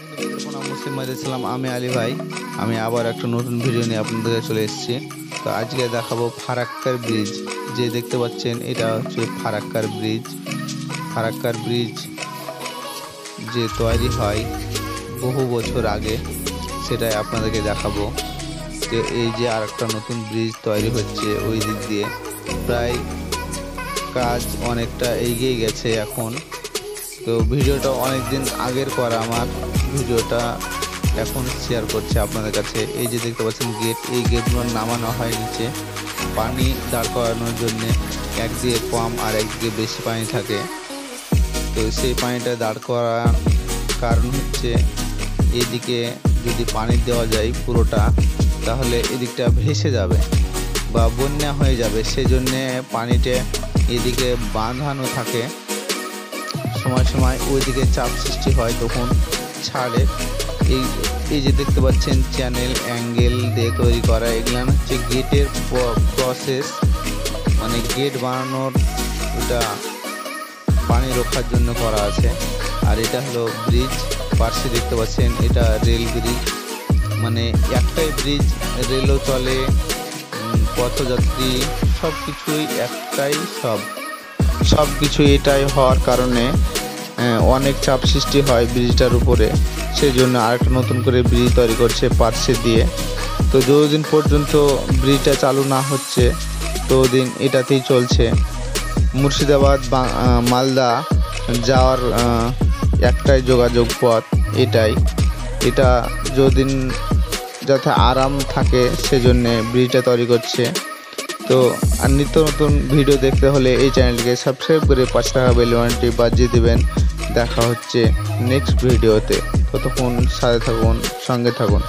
আসসালাম, আমি আলী ভাই। আমি আবার একটা নতুন ভিডিও নিয়ে আপনাদের কাছে চলে এসেছি। তো আজকে দেখাবো ফারাক্কার ব্রিজ। যে দেখতে পাচ্ছেন এটা হচ্ছে ফারাক্কার ব্রিজ। ফারাক্কার ব্রিজ যে তৈরি হয় বহু বছর আগে, সেটাই আপনাদেরকে দেখাবো। যে এই যে আর একটা নতুন ব্রিজ তৈরি হচ্ছে ওই দিক দিয়ে, প্রায় কাজ অনেকটা এগিয়ে গেছে এখন। তো ভিডিওটা অনেক দিন আগের করা, আমার ভিডিওটা এখন শেয়ার করছি আপনাদের কাছে। এই যে দেখতে পাচ্ছেন গেট, এই গেটগুলো নামানো হয় নিচে পানি দাঁড় করানোর জন্য। একদিকে কম আর একদিকে বেশি পানি থাকে। তো সেই পানিটা দাঁড় করার কারণ হচ্ছে এদিকে যদি পানি দেওয়া যায় পুরোটা, তাহলে এদিকটা ভেসে যাবে বা বন্যা হয়ে যাবে। সেই জন্যে পানিটা এদিকে বাঁধানো থাকে। সময় সময় ওইদিকে চাপ সৃষ্টি হয়, তখন ছাড়ে। এই যে দেখতে পাচ্ছেন চ্যানেল অ্যাঙ্গেল দিয়ে তৈরি করা, এগুলো হচ্ছে গেটের প্রসেস, মানে গেট বানানোর, এটা পানি রক্ষার জন্য করা আছে। আর এটা হলো ব্রিজ, পাশে দেখতে পাচ্ছেন এটা রেল ব্রিজ, মানে একটাই ব্রিজ, রেলও চলে, পথযাত্রী সব কিছুই একটাই। সব কিছু এটাই হওয়ার কারণে অনেক চাপ সৃষ্টি হয় ব্রিজটার উপরে। সেই জন্য আরেকটা নতুন করে ব্রিজ তৈরি করছে পার্শ্বে দিয়ে। তো যতদিন পর্যন্ত ব্রিজটা চালু না হচ্ছে ততদিন এটাতেই চলছে। মুর্শিদাবাদ মালদা যাওয়ার একটাই যোগাযোগ পথ এটাই। এটা যতদিন যাতে আরাম থাকে সেজন্যে ব্রিজটা তৈরি করছে। তো আর নিত্য নতুন ভিডিও দেখতে হলে এই চ্যানেলটিকে সাবস্ক্রাইব করে পাশে থাকা বেল বাটনটি বাজিয়ে দেবেন। দেখা হচ্ছে নেক্সট ভিডিওতে। ততক্ষণ সাথে থাকুন, সঙ্গে থাকুন।